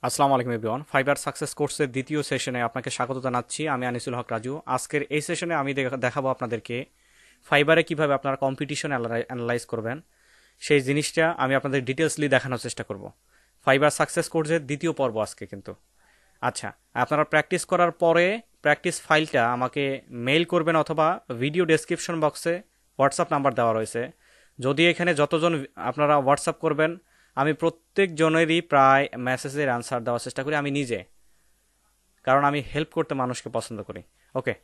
আসসালামু আলাইকুম everyone. Fibre success কোর্সের দ্বিতীয় সেশনে আপনাকে স্বাগত জানাচ্ছি। আমি আনিসুল হক রাজু। আজকের এই সেশনে আমি দেখাবো আপনাদেরকে ফাইবারে কিভাবে আপনারা কম্পিটিশন অ্যানালাইজ করবেন, সেই জিনিসটা আমি আপনাদের ডিটেলসলি দেখানোর চেষ্টা করব। ফাইবার সাকসেস কোর্সের দ্বিতীয় পর্ব আজকে কিন্তু। আচ্ছা, আপনারা প্র্যাকটিস করার পরে প্র্যাকটিস ফাইলটা আমাকে মেইল করবেন, অথবা ভিডিও ডেসক্রিপশন বক্সে হোয়াটসঅ্যাপ নাম্বার দেওয়া রয়েছে। যদি এখানে যতজন আপনারা হোয়াটসঅ্যাপ করবেন, আমি প্রত্যেক জনেরই প্রায় মেসেজের আনসার দেওয়ার চেষ্টা করি আমি নিজে, কারণ আমি হেল্প করতে মানুষকে পছন্দ করি। ওকে,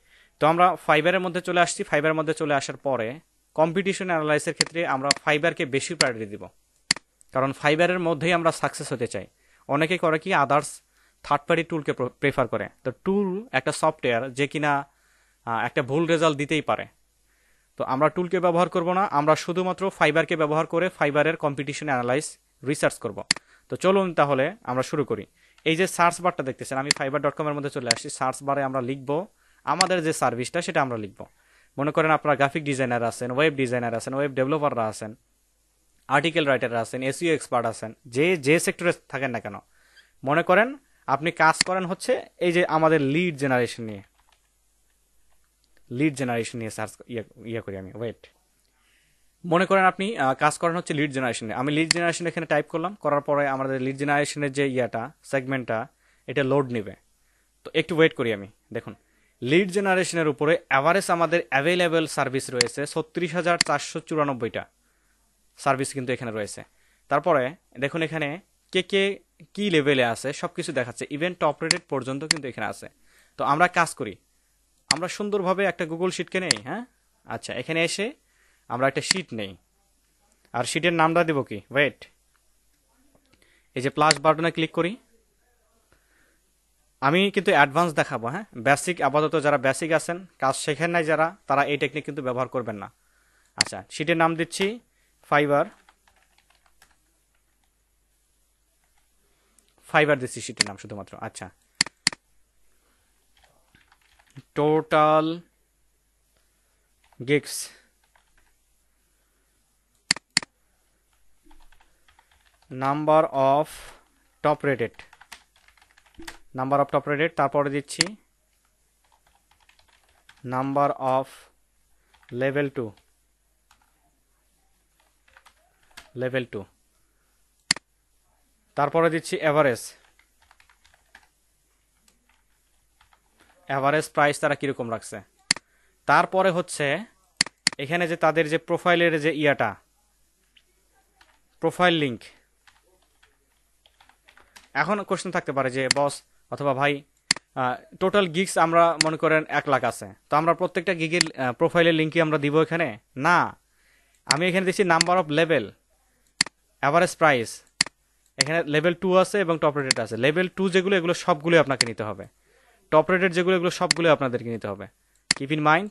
তো আমরা ফাইবারের মধ্যে চলে আসছি। ফাইবারের মধ্যে চলে আসার পরে কম্পিটিশন অ্যানালাইসের ক্ষেত্রে আমরা ফাইবারকে বেশি প্রায়োরিটি দিব, কারণ ফাইবারের মধ্যেই আমরা সাকসেস হতে চাই। অনেকে করে কি আদার্স থার্ড পার্টি টুলকে প্রেফার করে। তো টুল একটা সফটওয়্যার যে কিনা একটা ভুল রেজাল্ট দিতেই পারে। তো আমরা টুলকে ব্যবহার করব না, আমরা শুধুমাত্র ফাইবারকে ব্যবহার করে ফাইবারের কম্পিটিশন অ্যানালাইজ রিসার্চ করব। তো চলুন তাহলে আমরা শুরু করি। এই যে সার্চ বারটা দেখতেছেন, আমি fiverr.com এর মধ্যে চলে আসছি। সার্চ বারে আমরা লিখব আমাদের যে সার্ভিসটা, সেটা আমরা লিখব। মনে করেন আপনারা গ্রাফিক ডিজাইনার আছেন, ওয়েব ডিজাইনার আছেন, ওয়েব ডেভেলপাররা আছেন, আর্টিকেল রাইটাররা আছেন, এসইও এক্সপার্ট আছেন, যে সেক্টরে থাকেন না কেন, মনে করেন আপনি কাজ করেন হচ্ছে এই যে আমাদের লিড জেনারেশন নিয়ে সার্চ ইয়ে করি আমি। ওয়েট, মনে করেন আপনি কাজ করেন হচ্ছে লিড জেনারেশনে। আমি লিড জেনারেশন এখানে টাইপ করলাম, করার পরে আমাদের লিড জেনারেশনের যে সেগমেন্টটা, এটা লোড নেবে। তো একটু ওয়েট করি আমি। দেখুন, লিড জেনারেশনের উপরে অ্যাভারেজ আমাদের অ্যাভেলেবেল সার্ভিস রয়েছে 36,494টা সার্ভিস কিন্তু এখানে রয়েছে। তারপরে দেখুন এখানে কে কে কি লেভেলে আছে সব কিছু দেখাচ্ছে, ইভেন টপ রেটেড পর্যন্ত কিন্তু এখানে আছে। তো আমরা কাজ করি, আমরা সুন্দরভাবে একটা গুগল শিটকে নেই। হ্যাঁ, আচ্ছা, এখানে এসে আমরা একটা শিট নেই, আর শিটের নামটা দেবো কি, ওয়েট, এই যে প্লাস বাটনে ক্লিক করি। আমি কিন্তু অ্যাডভান্স দেখাবো। হ্যাঁ, বেসিক আপাতত যারা বেসিক আছেন, কাজ শেখেন নাই যারা, তারা এই টেকনিক কিন্তু ব্যবহার করবেন না। আচ্ছা, শিটের নাম দিচ্ছি ফাইবার। ফাইবার দিচ্ছি শিটের নাম শুধুমাত্র। আচ্ছা, total gigs, number of top rated, তারপরে দিচ্ছি নাম্বার অফ লেভেল টু, তারপরে দিচ্ছি অ্যাভারেজ প্রাইস তারা কিরকম রাখছে। তারপরে হচ্ছে এখানে যে তাদের যে প্রোফাইলের যে প্রোফাইল লিঙ্ক। এখন কোশ্চেন থাকতে পারে যে বস অথবা ভাই, টোটাল গিগস আমরা মনে করেন 1 লাখ আছে, তো আমরা প্রত্যেকটা গিগের প্রোফাইলের লিঙ্কই আমরা দিব এখানে না। আমি এখানে দিচ্ছি number of level, average price. এখানে লেভেল 2 আছে এবং টপ রেটেড আছে। লেভেল 2 যেগুলো, এগুলো সবগুলো আপনাকে নিতে হবে। টপ রেটেড যেগুলো, এগুলো সবগুলো আপনাদেরকে নিতে হবে। কিপ ইন মাইন্ড,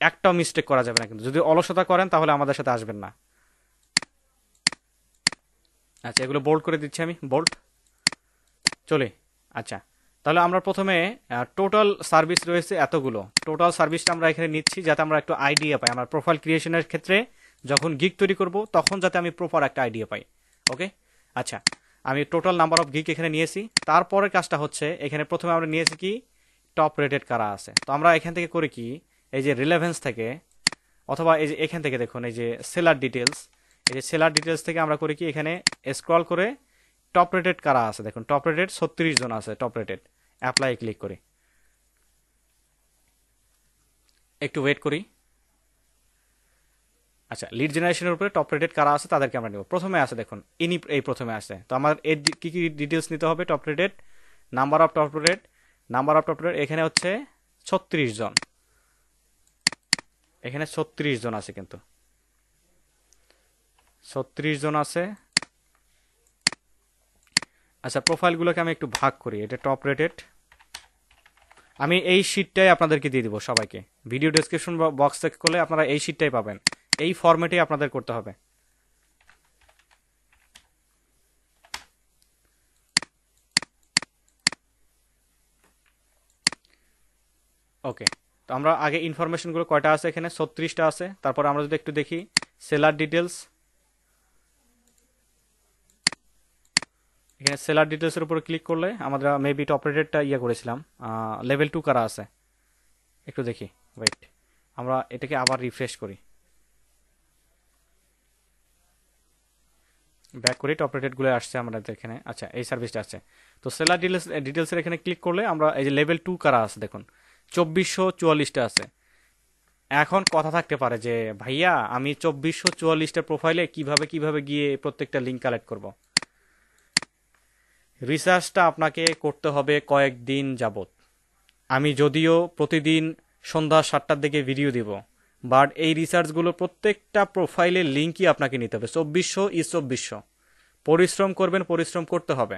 একটাও মিস্টেক করা যাবে না কিন্তু। যদি অলসতা করেন তাহলে আমাদের সাথে আসবেন না। আচ্ছা, এগুলো বোল্ড করে দিচ্ছি আমি, বোল্ড চলে। আচ্ছা, তাহলে আমরা প্রথমে টোটাল সার্ভিস রয়েছে এতগুলো, টোটাল সার্ভিসটা আমরা এখানে নিচ্ছি যাতে আমরা একটু আইডিয়া পাই। আমার প্রোফাইল ক্রিয়েশনের ক্ষেত্রে যখন গিগ তৈরি করব তখন যাতে আমি প্রপার একটা আইডিয়া পাই। ওকে, আচ্ছা, আমি টোটাল নাম্বার অফ গিগ এখানে নিয়েছি। তারপরের কাজটা হচ্ছে এখানে প্রথমে আমরা নিয়েছি কি টপ রেটেড কারা আছে। তো আমরা এখান থেকে করে কি, এই যে রিলেভেন্স থেকে, অথবা এই যে এখান থেকে দেখুন এই যে সেলার ডিটেলস, এই যে সেলার ডিটেলস থেকে আমরা করি কি, এখানে স্ক্রল করে টপ রেটেড কারা আছে দেখুন, টপ রেটেড 36 জন আছে টপ রেটেড। অ্যাপ্লাই ক্লিক করি, একটু ওয়েট করি। আচ্ছা, লিড জেনারেশনের উপরে টপ রেটেড কারা আছে তাদেরকে আমরা নেব। প্রথমে আছে দেখুন এই প্রথমে আছে। তো আমার এর কি কি ডিটেলস নিতে হবে, top rated, number of top rated, এখানে হচ্ছে 36 জন, এখানে 36 জন আছে কিন্তু, 36 জন আছে। আচ্ছা, প্রোফাইলগুলোকে আমি একটু ভাগ করি। এটা টপ রেটেড, আমি এই শিটটাই আপনাদেরকে দিয়ে দিব সবাইকে। ভিডিও ডেসক্রিপশন বক্স চেক করলে আপনারা এই শিটটাই পাবেন। এই ফরম্যাটেই আপনাদের করতে হবে। ওকে, তো আমরা আগে ইনফরমেশনগুলো কয়টা আছে, এখানে 36টা আছে। তারপর আমরা যদি একটু দেখি সেলার ডিটেলস, এখানে সেলার ডিটেলসের উপর ক্লিক করলে আমরা মেবি টপ রেটেডটা ইয়ে করেছিলাম, লেভেল 2 করা আছে, একটু দেখি, ওয়েট, আমরা এটাকে আবার রিফ্রেশ করি, ব্যাক করি, টপ রেটেডগুলো আসছে আমাদের এখানে। আচ্ছা, এই সার্ভিসটা আছে। তো সেলার ডিটেলসের এখানে ক্লিক করলে আমরা এই যে লেভেল 2 করা আছে দেখুন, 2444টা আছে। এখন কথা থাকতে পারে যে ভাইয়া আমি 2444টা প্রোফাইলে কিভাবে গিয়ে প্রত্যেকটা লিঙ্ক কালেক্ট করব। রিসার্চটা আপনাকে করতে হবে কয়েকদিন যাবত। আমি যদিও প্রতিদিন সন্ধ্যা 7টার দিকে ভিডিও দিব, বাট এই রিসার্চগুলো প্রত্যেকটা প্রোফাইলের লিঙ্কই আপনাকে নিতে হবে, 2400 পরিশ্রম করবেন, পরিশ্রম করতে হবে,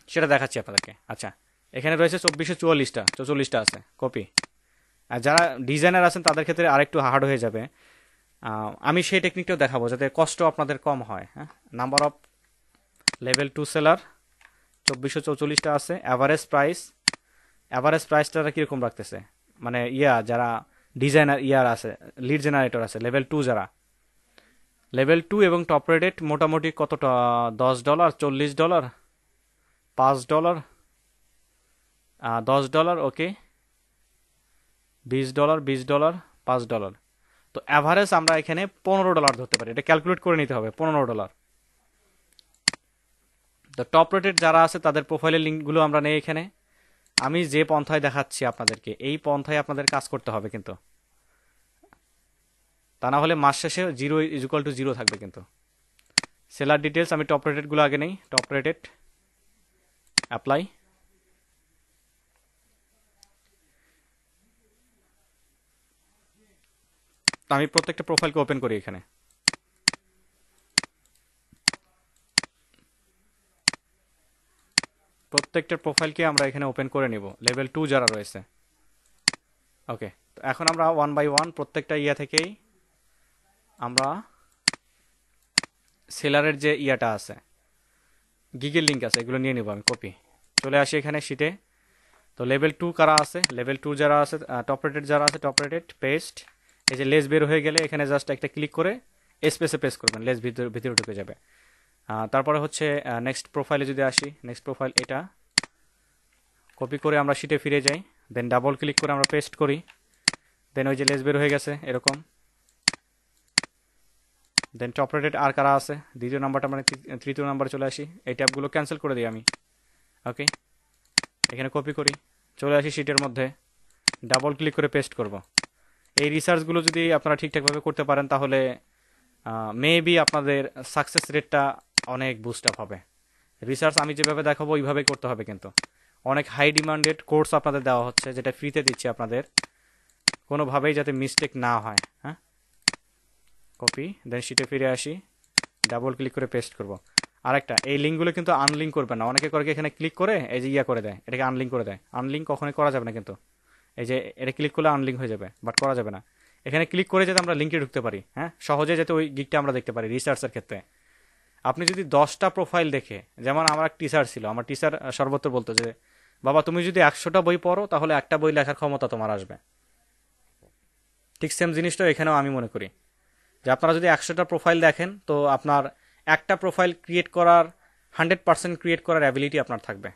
সেটা দেখাচ্ছি আপনাদেরকে। আচ্ছা, এখানে রয়েছে 2444টা আছে কপি। আর যারা ডিজাইনার আছেন তাদের ক্ষেত্রে আরেকটু হার্ড হয়ে যাবে, আমি সেই টেকনিকটাও দেখাবো যাতে কষ্ট আপনাদের কম হয়। হ্যাঁ, নাম্বার অফ লেভেল 2 সেলার 2444টা আছে। অ্যাভারেজ প্রাইসটা কীরকম রাখতেছে, মানে যারা ডিজাইনার আছে, লিড জেনারেটর আছে লেভেল 2, যারা লেভেল 2 এবং টপ রেটেড মোটামুটি কতটা, $10, $40, $5, $10, ওকে, $20, $5। তো অ্যাভারেজ আমরা এখানে $15 ধরতে পারি, এটা ক্যালকুলেট করে নিতে হবে, $15। তো টপ রেটেড যারা আছে তাদের প্রোফাইলের লিঙ্কগুলো আমরা নেই এখানে। আমি যে পন্থায় দেখাচ্ছি আপনাদেরকে, এই পন্থায় আপনাদের কাজ করতে হবে কিন্তু, তা না হলে মাস শেষে 0 থাকবে কিন্তু। সেলার ডিটেলস আমি টপ রেটেডগুলো আগে নেই, টপ রেটেড অ্যাপ্লাই। আমি প্রত্যেকটা প্রোফাইলকে ওপেন করি এখানে। প্রত্যেকটা প্রোফাইলকে আমরা এখানে ওপেন করে নিব, লেভেল 2 যারা রয়েছে। ওকে, তো এখন আমরা 1 বাই 1 প্রত্যেকটা থেকেই আমরা সেলারের যে আছে, গিগের লিঙ্ক আছে, এগুলো নিয়ে নিব। আমি কপি চলে আসি এখানে শিটে। তো লেভেল 2 কারা আছে, লেভেল 2 যারা আছে, টপ রেটেড যারা আছে, টপ রেটেড পেস্ট। এই যে লেস বের হয়ে গেলে এখানে জাস্ট একটা ক্লিক করে স্পেসে প্রেস করবেন, লেস ভিতরে ঢুকে যাবে। তারপরে হচ্ছে নেক্সট প্রোফাইলে যদি আসি, নেক্সট প্রোফাইল এটা কপি করে আমরা শিটে ফিরে যাই, দেন ডাবল ক্লিক করে আমরা পেস্ট করি, দেন ওই যে লেস বের হয়ে গেছে এরকম। দেন টপ রেটেড আর কারা আছে, দ্বিতীয় নাম্বারটা মানে তৃতীয় নাম্বারে চলে আসি, এই ট্যাবগুলো ক্যান্সেল করে দিই আমি। ওকে, এখানে কপি করি, চলে আসি শিটের মধ্যে, ডাবল ক্লিক করে পেস্ট করব। এই রিসার্চগুলো যদি আপনারা ঠিকঠাকভাবে করতে পারেন তাহলে মেবি আপনাদের সাকসেস রেটটা অনেক বুস্ট আপ হবে। রিসার্চ আমি যেভাবে দেখাবো ওইভাবেই করতে হবে, কিন্তু অনেক হাই ডিমান্ডেড কোর্স আপনাদের দেওয়া হচ্ছে, যেটা ফ্রিতে দিচ্ছি আপনাদের, কোনোভাবেই যাতে মিস্টেক না হয়। হ্যাঁ, কপি, দেন শিটে ফিরে আসি, ডাবল ক্লিক করে পেস্ট করব। আরেকটা, এই লিঙ্কগুলো কিন্তু আনলিঙ্ক করবেন না, অনেকে করে এখানে ক্লিক করে এই যে করে দেয়, এটাকে আনলিঙ্ক করে দেয়। আনলিঙ্ক কখনোই করা যাবে না কিন্তু, এই যে এটা ক্লিক করলে আনলিঙ্ক হয়ে যাবে, বাট করা যাবে না। এখানে ক্লিক করে যাতে আমরা লিঙ্কে ঢুকতে পারি, হ্যাঁ, সহজে যাতে ওই গিকটা আমরা দেখতে পারি। রিসার্চের ক্ষেত্রে আপনি যদি 10টা প্রোফাইল দেখে, যেমন আমার এক টিচার ছিল, আমার টিচার সর্বত্র বলতো যে বাবা তুমি যদি 100টা বই পড়ো তাহলে একটা বই লেখার ক্ষমতা তোমার আসবে। ঠিক সেম জিনিসটা এখানেও আমি মনে করি যে আপনারা যদি 100টা প্রোফাইল দেখেন তো আপনার একটা প্রোফাইল ক্রিয়েট করার 100% ক্রিয়েট করার অ্যাবিলিটি আপনার থাকবে,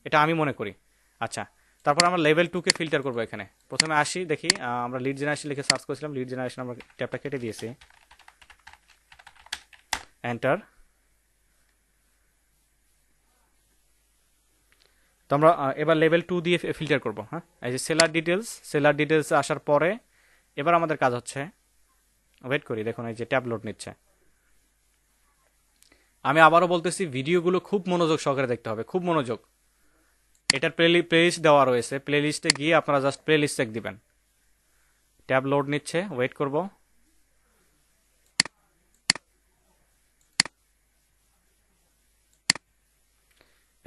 এটা আমি মনে করি। আচ্ছা, তারপর আমরা লেভেল 2 কে ফিল্টার করবো। এখানে প্রথমে আসি, দেখি আমরা লিড জেনারেশন লিখে সার্চ করেছিলাম, লিড জেনারেশন আমরা ট্যাবটা কেটে দিয়েছি, এন্টার। তো আমরা এবার লেভেল 2 দিয়ে ফিল্টার করব। হ্যাঁ, এই যে সেলার ডিটেলস আসার পরে এবার আমাদের কাজ হচ্ছে, ওয়েট করি, দেখুন এই যে ট্যাব লোড নিচ্ছে। আমি আবারও বলতেছি, ভিডিওগুলো খুব মনোযোগ সহকারে দেখতে হবে, খুব মনোযোগ। এটার প্লেলিস্ট দেওয়া রয়েছে, প্লেলিস্টে গিয়ে আপনারা জাস্ট প্লেলিস্ট চেক দিবেন। ট্যাব লোড নিচ্ছে, ওয়েট করব।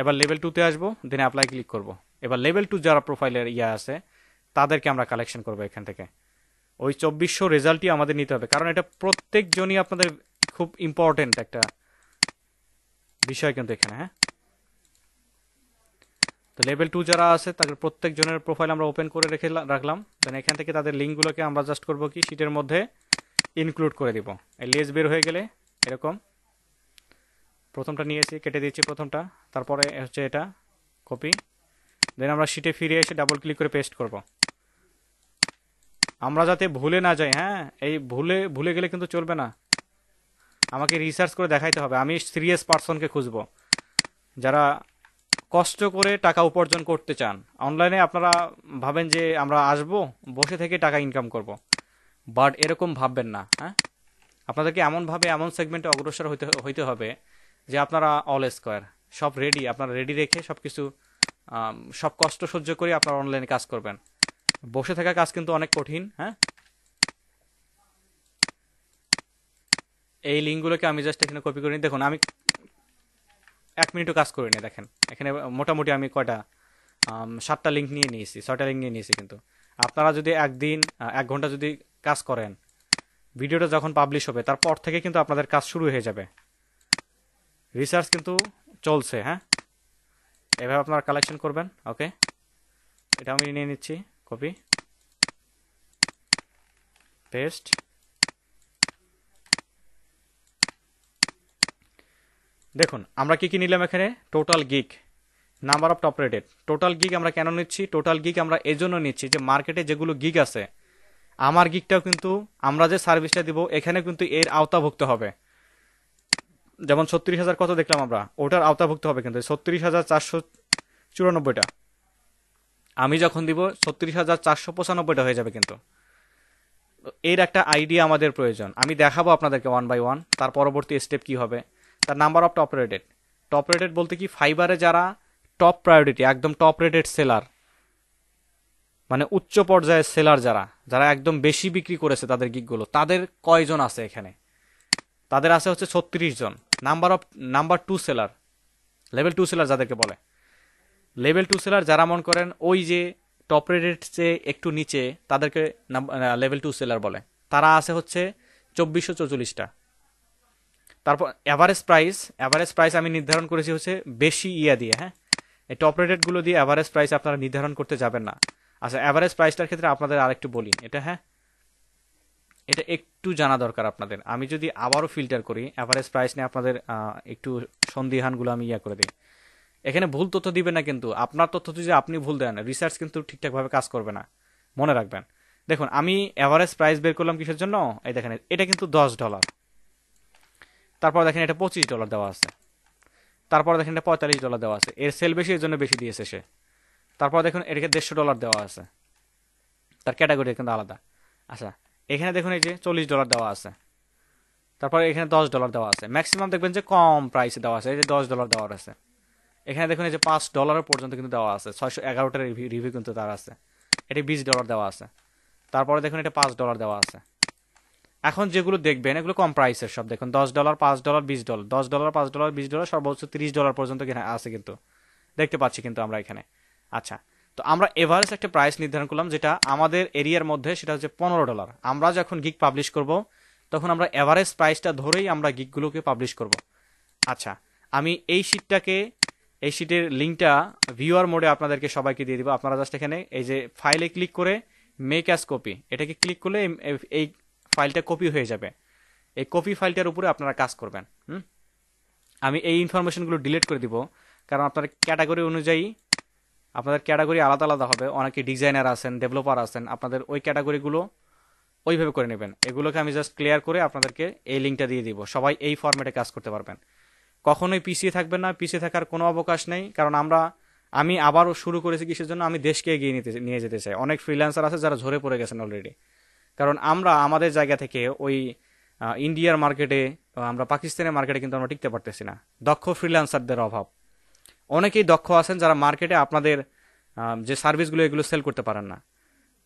এবার লেভেল 2 তে আসবো, দেন অ্যাপ্লাই ক্লিক করব। এবার লেভেল 2 যারা প্রোফাইলের আছে তাদেরকে আমরা কালেকশন করব এখান থেকে। ওই 2400 রেজাল্টই আমাদের নিতে হবে, কারণ এটা প্রত্যেকজনই আপনাদের খুব ইম্পর্টেন্ট একটা বিষয় কিন্তু এখানে। হ্যাঁ, তো লেভেল 2 যারা আছে তাদের প্রত্যেকজনের প্রোফাইল আমরা ওপেন করে রাখলাম। দেন এখান থেকে তাদের লিঙ্কগুলোকে আমরা জাস্ট করব কি, শিটের মধ্যে ইনক্লুড করে দিব। এই লেস বের হয়ে গেলে এরকম প্রথমটা নিয়েছি, কেটে দিচ্ছি প্রথমটা, তারপরে হচ্ছে এটা কপি, দেন আমরা শিটে ফিরে এসে ডাবল ক্লিক করে পেস্ট করব। আমরা যাতে ভুলে না যাই, হ্যাঁ, এই ভুলে ভুলে গেলে কিন্তু চলবে না, আমাকে রিসার্চ করে দেখাইতে হবে। আমি সিরিয়াস পার্সনকে খুঁজবো যারা কষ্ট করে টাকা উপার্জন করতে চান। অনলাইনে আপনারা ভাবেন যে আমরা আসবো, বসে থেকে টাকা ইনকাম করব, বাট এরকম ভাববেন না। হ্যাঁ, আপনাদেরকে এমনভাবে এমন সেগমেন্টে অগ্রসর হইতে হইতে হবে যে আপনারা অল স্কোয়ার, সব রেডি, আপনারা রেডি রেখে সব কিছু, সব কষ্ট সহ্য করে আপনারা অনলাইনে কাজ করবেন। বসে থাকা কাজ কিন্তু অনেক কঠিন। হ্যাঁ, এই লিঙ্কগুলোকে আমি জাস্ট এখানে কপি করে নিই। দেখুন আমি 1 মিনিটও কাজ করিনি, দেখেন এখানে মোটামুটি আমি কয়টা 7টা লিঙ্ক নিয়ে নিয়েছি, 6টা লিঙ্ক নিয়ে নিয়েছি। কিন্তু আপনারা যদি একদিন 1 ঘন্টা যদি কাজ করেন, ভিডিওটা যখন পাবলিশ হবে তারপর থেকে কিন্তু আপনাদের কাজ শুরু হয়ে যাবে। রিসার্চ কিন্তু চলছে। হ্যাঁ, এভাবে আপনারা কালেকশন করবেন। ওকে, এটা আমি নিয়ে নিচ্ছি, কপি পেস্ট। দেখুন আমরা কি কি নিলাম এখানে, total gig, number of top rated. Total gig আমরা কেন নিচ্ছি? টোটাল গিগ আমরা এজন্য নিচ্ছি যে মার্কেটে যেগুলো গিগ আছে, আমার গিগটাও কিন্তু আমরা যে সার্ভিসটা দিব এখানে কিন্তু এর আওতাভুক্ত হবে। যেমন 36,000 কত দেখলাম আমরা, ওটার আওতাভুক্ত হবে কিন্তু 36,494টা। আমি যখন দিব 36,495টা হয়ে যাবে কিন্তু। এর একটা আইডিয়া আমাদের প্রয়োজন। আমি দেখাবো আপনাদেরকে 1 বাই 1 তার পরবর্তী স্টেপ কি হবে। তার number of top rated. Top rated বলতে কি, ফাইবারে যারা টপ প্রায়োরিটি, একদম টপ রেটেড সেলার, মানে উচ্চ পর্যায়ের সেলার, যারা যারা একদম বেশি বিক্রি করেছে তাদের গিগগুলো, তাদের কয়জন আছে এখানে? তাদের আছে হচ্ছে 36 জন। নাম্বার 2 সেলার, লেভেল 2 সেলার যাদেরকে বলে, লেভেল 2 সেলার যারা মন করেন ওই যে টপ রেটেড চেয়ে একটু নিচে, তাদেরকে লেভেল 2 সেলার বলে। তারা আছে হচ্ছে 2444টা। তারপর অ্যাভারেজ প্রাইস আমি নির্ধারণ করেছি হচ্ছে বেশি ইয়া দিয়ে। হ্যাঁ, এই টপ রেটেড গুলো দিয়ে অ্যাভারেজ প্রাইস আপনারা নির্ধারণ করতে যাবেন না। আচ্ছা, অ্যাভারেজ প্রাইসটার ক্ষেত্রে আপনাদের আরেকটু বলি, এটা হ্যাঁ, এটা একটু জানা দরকার আপনাদের। আমি যদি আবারও ফিল্টার করি অ্যাভারেজ প্রাইস নিয়ে, আপনাদের একটু সন্দিহানগুলো আমি ইয়া করে দিই। এখানে ভুল তথ্য দিবেন না কিন্তু, আপনার তথ্য যদি আপনি ভুল দেন, রিসার্চ কিন্তু ঠিকঠাকভাবে কাজ করবে না, মনে রাখবেন। দেখুন আমি অ্যাভারেজ প্রাইস বের করলাম কিসের জন্য, এই দেখেন এটা কিন্তু $10। তারপর দেখেন এটা $25 দেওয়া আছে। তারপর দেখেন এটা $45 দেওয়া আছে। এর সেল বেশি, এর জন্য বেশি দিয়েছে সে। তারপর দেখুন এটাকে $150 দেওয়া আছে, তার ক্যাটাগরি কিন্তু আলাদা। আচ্ছা, এখানে দেখুন এই যে $40 দেওয়া আছে। তারপর এখানে $10 দেওয়া আছে। ম্যাক্সিমাম দেখবেন যে কম প্রাইসে দেওয়া আছে, এই যে $10 দেওয়া আছে। এখানে দেখুন এই যে $5 পর্যন্ত কিন্তু দেওয়া আছে, 611টা রিভিউ কিন্তু তার আছে। এটি $20 দেওয়া আছে। তারপরে দেখুন এটা $5 দেওয়া আছে। এখন যেগুলো দেখবেন এগুলো কম প্রাইসের সব, দেখুন $10, $5, $20, $10, $5, $20, সর্বোচ্চ $30 পর্যন্ত কিনা আছে কিন্তু, দেখতে পাচ্ছি কিন্তু আমরা এখানে। আচ্ছা, তো আমরা এভারেজ একটা প্রাইস নির্ধারণ করলাম যেটা আমাদের এরিয়ার মধ্যে, সেটা হচ্ছে $15। আমরা যখন গিগ পাবলিশ করব তখন আমরা এভারেজ প্রাইসটা ধরেই আমরা গিগগুলোকে পাবলিশ করব। আচ্ছা, আমি এই শিটের লিঙ্কটা ভিউয়ার মোডে আপনাদেরকে সবাইকে দিয়ে দিব। আপনারা জাস্ট এখানে এই যে ফাইলে ক্লিক করে মেক অ্যাজ কপি, এটাকে ক্লিক করলে এই ফাইলটা কপি হয়ে যাবে। এই কপি ফাইলটার উপরে আপনারা কাজ করবেন। আমি এই ইনফরমেশনগুলো ডিলিট করে দিব, কারণ আপনার ক্যাটাগরি অনুযায়ী আপনাদের ক্যাটাগরি আলাদা আলাদা হবে। অনেকে ডিজাইনার আছেন, ডেভেলপার আছেন, আপনাদের ওই ক্যাটাগরিগুলো ওইভাবে করে নেবেন। এগুলোকে আমি জাস্ট ক্লিয়ার করে আপনাদেরকে এই লিঙ্কটা দিয়ে দিব, সবাই এই ফরম্যাটে কাজ করতে পারবেন। কখনোই পিছিয়ে থাকবেন না, পিছিয়ে থাকার কোনো অবকাশ নেই। কারণ আমি আবারও শুরু করেছি কিসের জন্য, আমি দেশকে এগিয়ে নিয়ে যেতে চাই। অনেক ফ্রিল্যান্সার আছে যারা ঝরে পড়ে গেছেন অলরেডি। কারণ আমরা আমাদের জায়গা থেকে ওই ইন্ডিয়ার মার্কেটে, আমরা পাকিস্তানের মার্কেটে কিন্তু আমরা টিকতে পারতেছি না, দক্ষ ফ্রিল্যান্সারদের অভাব। অনেকেই দক্ষ আছেন যারা মার্কেটে আপনাদের যে সার্ভিসগুলো এগুলো সেল করতে পারেন না।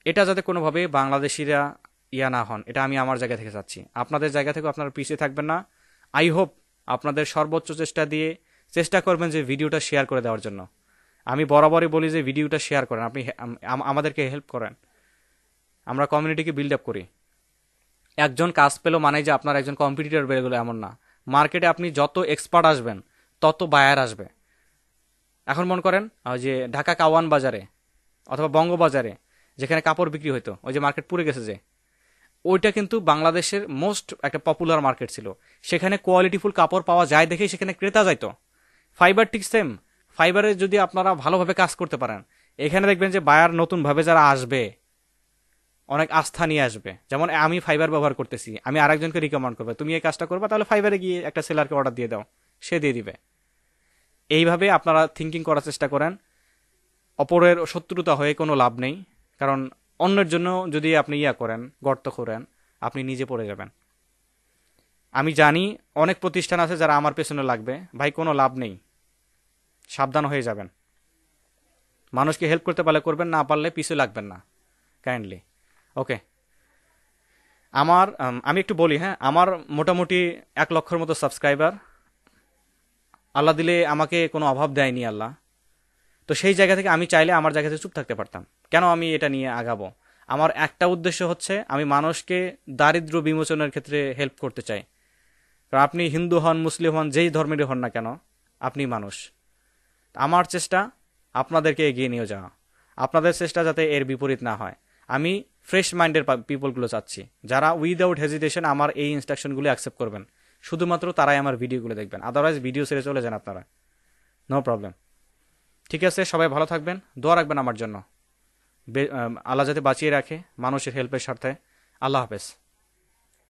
এটা যাতে কোনোভাবে বাংলাদেশিরা ইয়া না হন, এটা আমি আমার জায়গা থেকে চাচ্ছি। আপনাদের জায়গা থেকে আপনারা পিছিয়ে থাকবেন না। আই হোপ আপনাদের সর্বোচ্চ চেষ্টা করবেন যে ভিডিওটা শেয়ার করে দেওয়ার জন্য। আমি বরাবরই বলি যে ভিডিওটা শেয়ার করেন, আপনি আমাদেরকে হেল্প করেন, আমরা কমিউনিটিকে বিল্ড আপ করি। একজন কাজ পেলো মানে যে আপনার একজন কম্পিটিটর বেড়ে গেলো এমন না। মার্কেটে আপনি যত এক্সপার্ট আসবেন তত বায়ার আসবে। এখন মনে করেন যে ঢাকা কাওয়ান বাজারে অথবা বঙ্গবাজারে যেখানে কাপড় বিক্রি হতো, ওই যে মার্কেট পুড়ে গেছে যে, ওইটা কিন্তু বাংলাদেশের মোস্ট একটা পপুলার মার্কেট ছিল। সেখানে কোয়ালিটিফুল কাপড় পাওয়া যায় দেখেই সেখানে ক্রেতা যাইতো। ফাইবার ঠিক সেম। ফাইবারে যদি আপনারা ভালোভাবে কাজ করতে পারেন, এখানে দেখবেন যে বায়ার নতুনভাবে যারা আসবে অনেক আস্থা নিয়ে আসবে। যেমন আমি ফাইবার ব্যবহার করতেছি, আমি আরেকজনকে রিকমেন্ড করবে, তুমি এই কাজটা করবা, তাহলে ফাইবারে গিয়ে একটা সেলারকে অর্ডার দিয়ে দাও, সে দিয়ে দিবে। এইভাবে আপনারা থিঙ্কিং করার চেষ্টা করেন। অপরের শত্রুতা হয়ে কোনো লাভ নেই, কারণ অন্যের জন্য যদি আপনি করেন, গর্ত করেন, আপনি নিজে পড়ে যাবেন। আমি জানি অনেক প্রতিষ্ঠান আছে যারা আমার পেছনে লাগবে, ভাই কোনো লাভ নেই, সাবধান হয়ে যাবেন। মানুষকে হেল্প করতে পারলে করবেন, না পারলে পিছু লাগবেন না, কাইন্ডলি। ওকে, আমি একটু বলি, হ্যাঁ, আমার মোটামুটি 1 লক্ষের মতো সাবস্ক্রাইবার। আল্লাহ দিলে আমাকে কোনো অভাব দেয়নি আল্লাহ। তো সেই জায়গা থেকে আমি চাইলে আমার জায়গাতে চুপ থাকতে পারতাম, কেন আমি এটা নিয়ে আগাবো? আমার একটা উদ্দেশ্য হচ্ছে আমি মানুষকে দারিদ্র্য বিমোচনের ক্ষেত্রে হেল্প করতে চাই। কারণ আপনি হিন্দু হন, মুসলিম হন, যেই ধর্মেরই হন না কেন, আপনি মানুষ। আমার চেষ্টা আপনাদেরকে এগিয়ে নিয়ে যাওয়া, আপনাদের চেষ্টা যাতে এর বিপরীত না হয়। আমি ফ্রেশ মাইন্ডের পিপলগুলো চাচ্ছি, যারা উইদাউট হেজিটেশন আমার এই ইনস্ট্রাকশনগুলো অ্যাকসেপ্ট করবেন। শুধুমাত্র তারাই আমার ভিডিওগুলো দেখবেন, আদারওয়াইজ ভিডিও ছেড়ে চলে যান আপনারা, নো প্রবলেম। ঠিক আছে, সবাই ভালো থাকবেন, দোয়া রাখবেন আমার জন্য। আল্লাহ যাতে বাঁচিয়ে রাখে মানুষের হেল্পের স্বার্থে। আল্লাহ হাফেজ।